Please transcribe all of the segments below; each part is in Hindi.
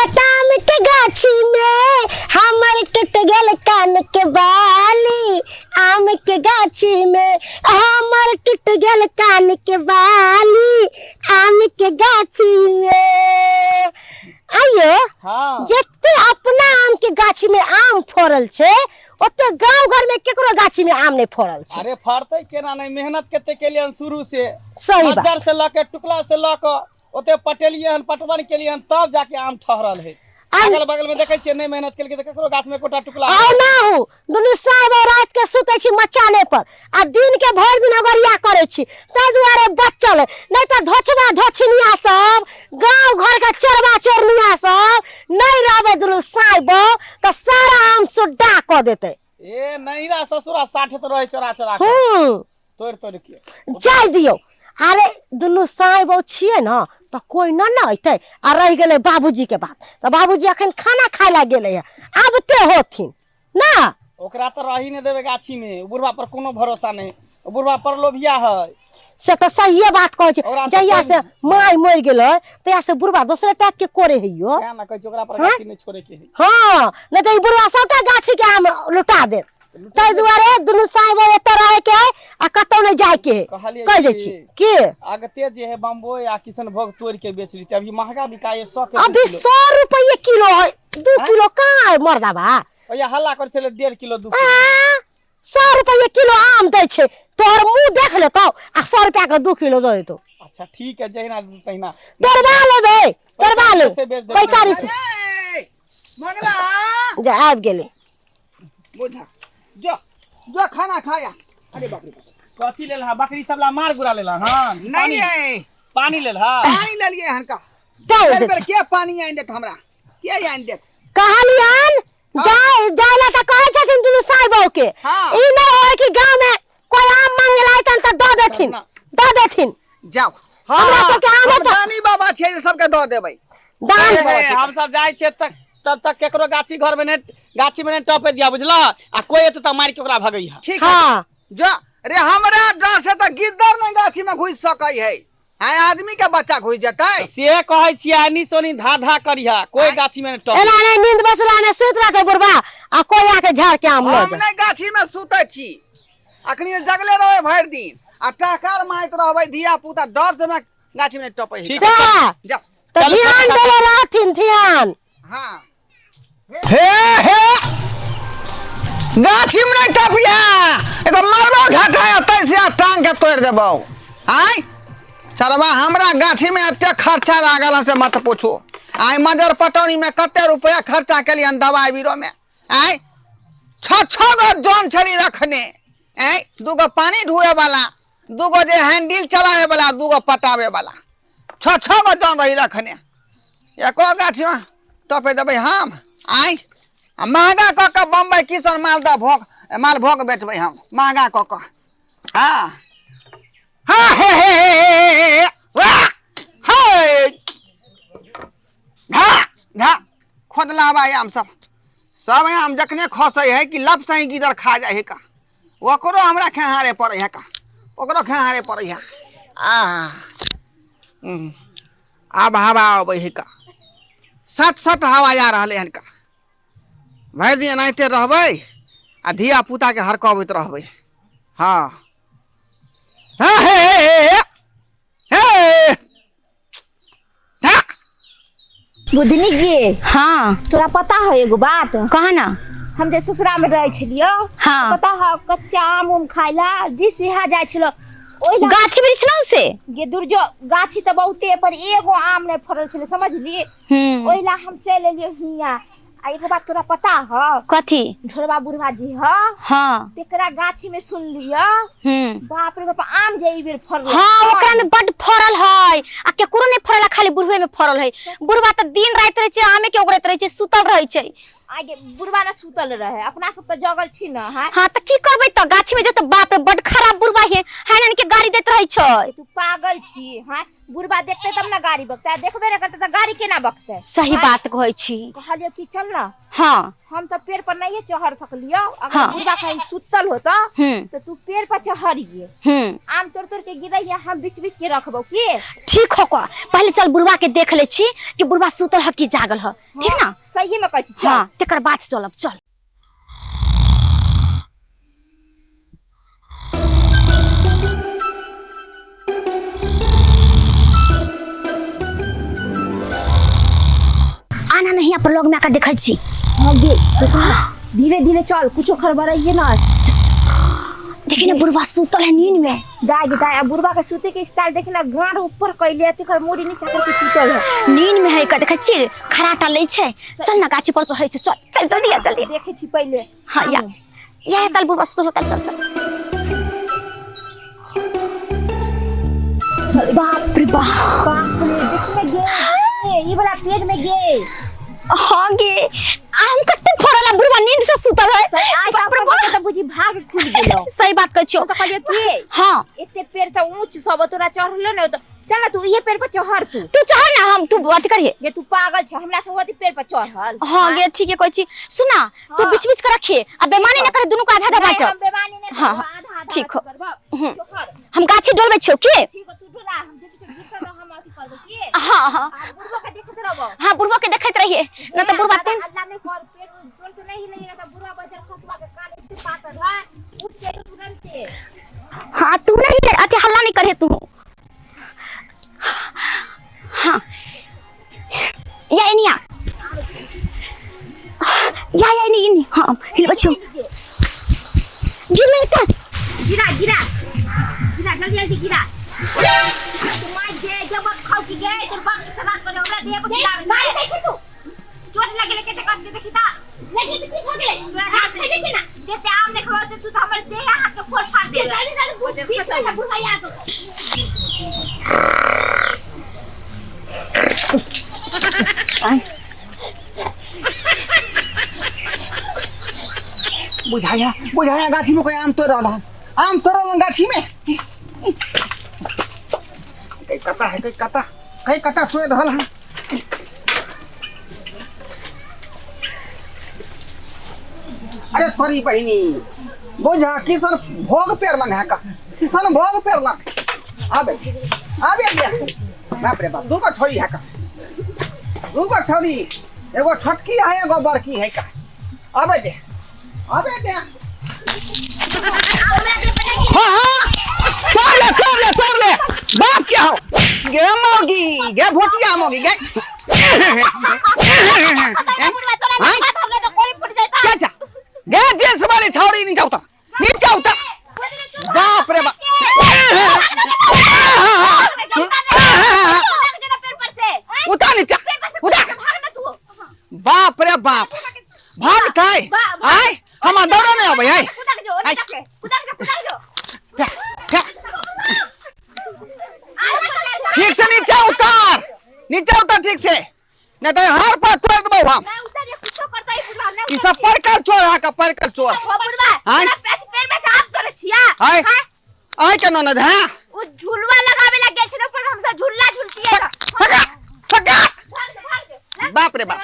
आम के गाछी में हमर टूट गल कान के बाली। आम के गाछी में हमर टूट गल कान के बाली। आम के गाछी में आइयो हाँ जते अपना आम के गाछी में आम फरल छे ओते गांव घर में केकरो गाछी में आम नहीं फरल छे। अरे फरते केना नहीं, मेहनत कते के लिए शुरू से सही बात। मज्जर से लके टुकड़ा से लके ओते पटेलिए हन, पटवन के लिए तब जाके आम ठहरल है। अगल बगल में देखे छियै नहीं मेहनत केलकै त केकरो गाछ में कोटा टुकड़ा आओ ना हो दुनु साहब रात के सुते छी मचाने पर आ दिन के भर दिन अगरिया करे छी त दुआरे बचल नहीं त धोचबा धोछनिया सब गांव घर के चरवा चरनिया सब नहीं रहबे दुनु साहब त सारा आम सुड्डा क देते। ए नैरा ससुरा साठे तो रहे चोरा चोरा के तोड़ तोड़ के जाय दियो। अरे दुनु साहब छिए न त कोई न अइते आ रह गेले बाबूजी के बात त बाबूजी अखन खाना खाय ला गेले है अब ते होथिन ना ओकरा तो रही ने देबे गाछी में। बुढ़वा पर कोनो भरोसा नहीं, बुढ़वा पर लोभिया है से तो सही बात कहे छे। जहिया से माय मर गेले तहिया से बुढ़वा दूसरे टाइप के करे हइयो क्या ना कहे ओकरा पर गाछी नहीं छोड़े के है। हां न त बुढ़वा सबटा गाछी के आम लुटा दे तै दुआरे दुनु साहब एते रहे के आ कतौ नहीं जाय के कह दे छी के अगते जे है बम्बो या किशनभोग तोड़ के बेच ली अभी महंगा बिकाए 100 के अभी 100 रुपये किलो है 2 किलो कहां है मर्दा बा ओया हल्ला कर चले 1.5 किलो 2 किलो 100 रुपये किलो आम दे छे तोर मुंह देख ले तो आ 100 रुपया का 2 किलो दे तो। अच्छा ठीक है जहिना तहिना तोरबा लेबे तोरबा ले पैकारी से मंगला जा आब गेले बुझा जो जो खाना खाया। अरे बाप रे कथी लेल हा बकरी सबला मार गुरा लेला हां नहीं नहीं पानी लेल हा पानी ले लिए हन का डाल पर के पानी आइन देत हमरा के आइन देत कहानियान जाय जाला त कहे छथिन दुनु साहब के हाँ। ई नहीं होय कि गांव में कोई आम मांगला तन त दे देथिन जाओ हमरा हां सबके आम त रानी बाबा छे सबके दो देबै दान हम सब जाय छे तब तक केकरो गाछी घर में ने गाछी में ने टपे दिया बुझला आ कोई एत त मार के ओकरा भगई है। ठीक है हां जो रे हमरा डर से त गिद्दर में गाछी में घुस सकै है हां आदमी के बच्चा घुस जतै से कहै छी आनी सोनी धा धा करिया कोई गाछी में टप एना नहीं नींद बसला ने सुत रहते बुढ़वा आ कोई आके झाड़ के आम ले हम नहीं गाछी में सुतै छी अखनी जगले रहै भर दिन आ टाकार माइत रहबै धिया पुता डर से ना गाछी में टपै है। ठीक है जा तो ध्यान देले रहथिन ध्यान। हां हे हे गाछी में नहीं टपिया ए तो मारबो घाटा तैसे टांग के तोड़ देबो आय सरवा हमरा गाछी में एते खर्चा लागल से मत पूछो। आय मजर पटौनी में कते रुपया खर्चा केलिए दवाई बीरो में आय 6 गो जोन छली रखने आय 2 गो पानी धुए वाला 2 गो जे हैंडल चलावे वाला 2 गो पटावे वाला 6 गो जोन रही रखने एको गाछी में टपे देबै हम आय महंगा क के बम्बई किशन माल भोग बेचबै हम महंगा क के हां हां हे वाह हे धा खोदला बा आम सब आम जखने खसै है कि लब सही गिदर खा जाए है का ओकरो हमरा खेहारे पड़े है का ओकरो खेहारे पड़े है आ अब हवा आबै है का सट हवा आ रहले हन का भर दिन एनाहिते रहबै आ धिया पुता के हरकबैत रहबै। हां हे बुधनी जी हाँ तोरा पता है एगो बात कहा ना हम जे ससुरा में रहे छलियो हाँ। पता है कच्चा आम उम खाइला जिस यहाँ जाय छलो ओइला गाछी वृक्ष ना से गे दुर्जो गाछी त बहुते पर एगो आम नहीं फरल छले समझली ओइला हम चल एलियो हिया आ एगो बात तोरा पता है कथी ढोरबा बुढ़वा जी है हाँ तेकरा गाछी में सुन लियो बाप रे बाप आम जे ई बेर फरल हाँ ओकरा में बड फरल है आ केकरो नहीं फरल खाली बुढ़वे में फरल है। बुढ़वा त दिन रात रहे छे आमे के ओगरत रहे छे सुतल रहे छे आगे बुढ़वा ना सुतल रहे अपना सब त जगल छी न है। हाँ त की करबै त गाछी में जे त बाप रे बड खराब बुढ़वा है ना के गाड़ी देत रहे छै। तू पागल छी। हां बुढ़बा देखते तब ना गाड़ी बकते, देखबे ना करते त गाड़ी केना बकते। सही बात कहै छी। कहलियो कि चल ना। हां हम तो पेड़ पर नहीं चढ़ सकलियो, अगर हाँ। बुढ़बा कहीं सुतल होता तो तू पेड़ पर चढ़िए। आम तोड़ तोड़ के गिरैया, हम बीच बीच के रखबो की। ठीक हो का, पहले चल बुढ़वा के देख ले छी कि बुढ़वा सुतल ह कि जागल ह, ठीक ना। सही में कहै छी चल। हां तेकर बाद चलब, चल। आना नहीं यहाँ पर लोग में आकर देखै छी। हां गे धीरे धीरे चल, कुछो खड़बड़ाइए ना। देखी ना बुढ़वा सुतल है नींद में। दाई बुढ़बा के सूते के स्टाइल देखी ना, गांड ऊपर कइले तेकर मुड़ी नीचे करके सुतल है। नींद में है का देखै छी, खराटा ले छै। चल ना गाछी पर चढ़ै छै, चल चल जल्दी आ जल्दी। देखे छी पहले। हां या तल बुढ़वा सुतल होता, चल चल। बाप रे बाप, बाप रे देख गे ई वाला पेड़ में गे। हां गे आम कते फरला, बुढ़वा नींद से सुतल है। आज बाप तो बुझी भाग खुल गेलो। सही बात कहै छियो। तो कहलियो कि हां एते पेड़ त ऊंच सब तोरा चढ़ले न, तो चल ना तू ये पेड़ पर चढ़। तू चढ़ ना, हम तू बात करिए। ये तू पागल छ, हमरा से होती पेड़ पर चढ़ल। हां गे ठीक है कहै छी। सुना तू बीच बीच के रखिए, अब बेमानी न करे, दोनों को आधा आधा बांट। हम बेमानी ने हाँ, आधा आधा ठीक हो। करबो। हम गाछी डोलबे छियो की। ठीक हो, तू डोला, हम देख के गिरता तो हम अथी करबो की। हां बुढ़वा के देखत रहबो। हां बुढ़वा के देखैत रहिए, न त बुढ़वा तेन अल्लाह ने कर पेड़ जोर से नहीं हिलेगा तो बुढ़वा बजर खसवा के कान इतने पातर है, उठ के तुरंत। हां तू नहीं अति हल्ला नहीं करे तू। हां या इनिया या इनी हां हिलबे छियो। गिर नहीं त गिरा गिरा गिरा, जल्दी जल्दी गिरा। तुम्हारे जे जब खाओ की गए तो बाप की सलाह करे, हमरा दे को गिरा नहीं दे छी तू। चोट लगे लेके कस के देखी ता लगी तो ठीक हो गेले। तोरा हाथ में देखी ना, जैसे आम ने खाओ तो तू तो हमर देह हाथ के फोड़ फाड़ दे। गाड़ी गाड़ी बीच में बुढ़ा आ तो आई बुझाया गाछी में कोई आम तोड़ रहा है, आम तोड़ रहा गाछी में। कई कता तोड़ रहा है। अरे सॉरी बहनी, बुझा किसन भोग पेड़ लंग है का, किसन भोग पेड़ लंग आबे गया। बाप रे बाप, दूगो छोरी है का, दूगो छोरी, एगो छोटकी है एगो बड़की है का। आबे दे हाँ तोड़ ले बाप क्या हो गे मोगी, गे भोटिया मोगी गे। क्या चा गे जेस वाली छोरी नीचे उतर बाप रे बाप। उतर नीचे उतर, बाप रे बाप भाग थाई आई हम दौड़ा नहीं हो भाई आई ठीक से नीचे उतर ठीक से, नहीं तो हर पर तोड़ देबो हम। ई सब परकल चोर है का, परकल चोर हां पेड़ में से आप तोड़े छिया। आई के ननद है उ झुलवा लगावे लग गेल छै पर हम सब झुल्ला झुलती है। फका बाप रे बाप,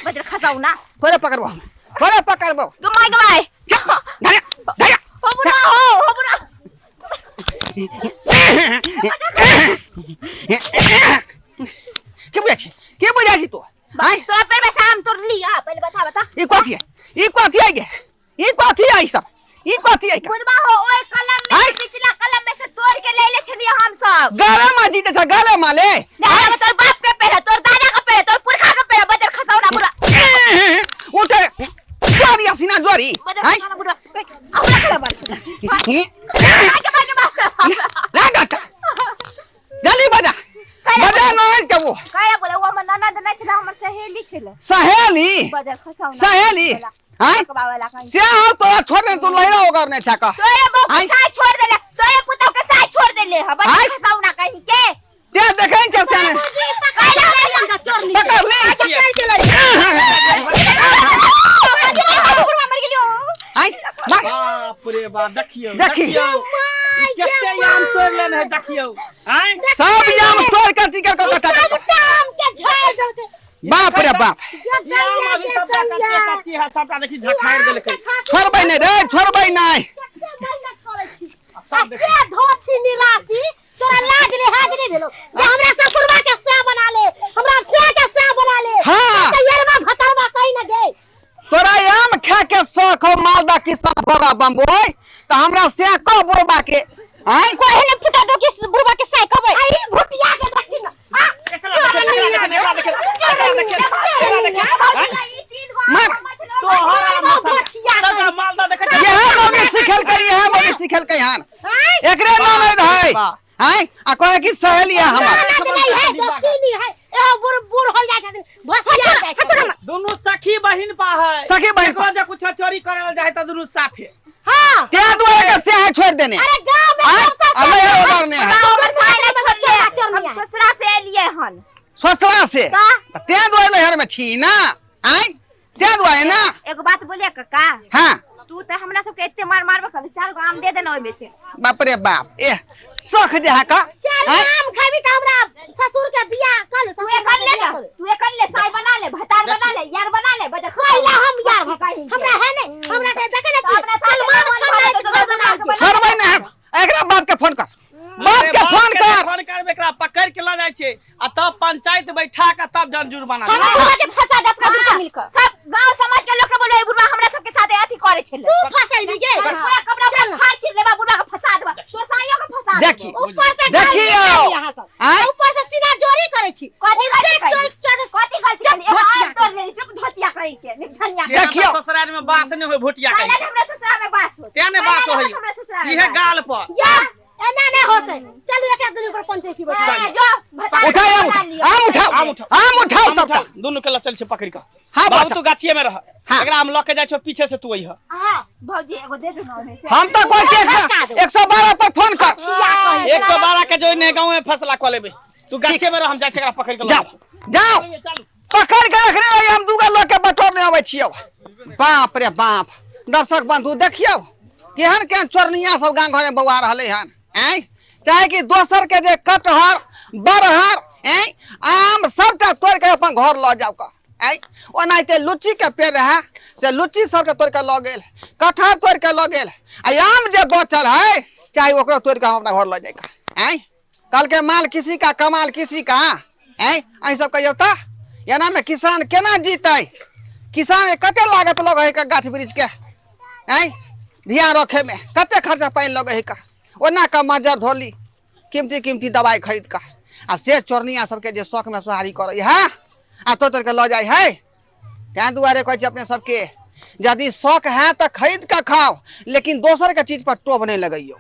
बजर खसाऊ ना पहले पकड़बो गमाई धैर्य हो बुरा के बुझा छी तू आई तोरा पेड़ में से आम तोड़ लिया, पहले बता ई कथी आई सब ई कथी आई बुढ़बा हो ओए कलम में पिछला कलम में से तोड़ के ले छलिए हम सब। गले में जीते छ, गले में ले तोर बाप के पेड़, तोर दादा के पेड़, तोर पुरखा के पेड़, बजर खसाऊ ना बुरा उठे जोरी हसीना जोरी आई बुरा हमरा खड़ा ना गाता जल्दी बजा नहीं के वो काया बोले वो हमर ननद नहीं छला, हमर सहेली छले। सहेली बजर खसाऊ ना सहेली आई से हम तोरा छोड़ दे, तू लइरा होगा ने छका तोरे बहू के साथ छोड़ देले, तोरे पुतौ के साथ छोड़ देले ह, बजर खसाऊ ना कहीं के ते देखे छ से पकड़ ले आई बाप रे बाप, देखियो देखी। देखियो ई कैसे आम तोड़ लेने है देखियो हैं सब आम तोड़ के टिकल को कटा सबटा आम के झाड़ देलकै बाप रे बाप ये आम अभी सबटा कच्चे कच्ची है सबटा देखी झखाड़ देलकै छोड़बै नहीं रे छोड़बै नहीं कते मेहनत करै छी कते धोछी निराती तोरा लाज लिहाज नहीं भेलो जे हमरा ससुरबा के से बना ले हमरा से के से बना ले हाँ। त येरबा भतरबा कहीं न गए तोरा आम खा के शौक हो मालदा किसान बड़ा बम्बोई तो हमरा से को बुरबा के हैं कोई ने फुटा दो कि बुढ़बा के से कहबै आई भुटिया के देखी न सबटा मालदा देखे यह मोगे सिखल करी है मोगे सिखल के हन एकरे ननद है हैं आ कोई की सहेली है हमर नहीं है दोस्ती नहीं है ए बुढ़ बुढ़ हो जाय छथिन भसिया जाय छथिन दोनों सखी बहिन पा है सखी बहिन पा। एकरो जे कुछ चोरी करे जाए त दोनों साथे हां ते दुआरे के से है छोड़ देने अरे गांव में हैं अल्लाह यार उधरने है हम ससुरा से लिए हन ससुरा से ते दुआरे हर में छी ना हैं ते दुआरे ना एगो बात बोलिए काका हां तू तो हमरा सब के इतने मार मारबे कर 4 गो आम दे देना ओइ में से बाप रे बाप ए सख जे का चल आम खाबी त हमरा ससुर के बियाह कर तू ये कर ले ना तू ये कर ले साई बना ले भतार बना ले यार बना ले बजा कहला हम यार भकाई हमरा है नहीं हमरा के जगह न छी सलमान खान के घर बना के छोड़बै ना एकरा बाप के फोन कर बाप के फोन कर फोन करबे एकरा पकड़ के ला जाय छै आ तब पंचायत बैठा के तब जन जुर्माना हम बुढ़ा के फसा दे अपना दुनू मिलकर सब गांव समाज के लोग के बोले बुढ़वा हमरा सब के साथ अथी करे छले तू फसाई भी गे पूरा कपड़ा फाड़ के देबा बुढ़वा के फसा देबा तोर साइयो के फसा देखी ऊपर से देखियो हैं ऊपर से सीना जोरी करे छी कथी कथी कथी गलती कर ए तोर ले चुप धोतिया कहि के निधनिया देखियो। ससुराल में बास नहीं होय भोटिया पहले कहीं हमरा ससुरा में बास हो तेने बास होय इहे गाल पर या एना नहीं होते चल एकरा दुनू पर पंचायती बैठा जो भतार उठाओ आम उठाओ आम उठाओ सबटा दोनों के चल छै पकड़ के हाँ, बाबू बच्चा। तू गाछिए में रह हाँ। एकरा हम लके जाय छो पीछे से तू अइह हां भौजी एगो दे दो ना ओने से हम तो कोई के 112 पर फोन कर 112 के जो ने गांव में फैसला क लेबे तू गाछिए में रह हम जाय छै एकरा पकड़ के जाओ जाओ चलू पकड़ के रखने रही हम दूगो लोग के बटोरने आवे छियो बाप रे बाप दर्शक बंधु देखियो केहन केहन चोरनिया सब गांव घर में बौआ रहले हन हैं चाहे कि दोसर के जे कटहर बरहर हैं आम सबटा तोड़ के अपन घर ल जाओ का हैं ओनाइते लुच्ची के पेड़ रहा से लुच्ची सबटा तोड़ के ल गेल कटहर तोड़ के ल गेल आ आम जे बचल है चाहे ओकरा तोड़ के हम अपना घर ल जाए का हैं कल के माल किसी का कमाल किसी का हैं आई सब कहियो ता एना में किसान केना जीतै किसान कते लागत लगे है का गाछ वृक्ष के हैं ध्यान रखे में कते खर्चा पानी लगे है का ओना का मजर ढोली कीमती कीमती दवाई खरीद का आ से चोरनिया सबके जे शौक में सोहारी करे है आ तो के ल जाए है त्या दुआरे कहै छै अपने सबके यदि शौक है तो खरीद के खाओ लेकिन दोसर के चीज पर टोभ नहीं लगइयो।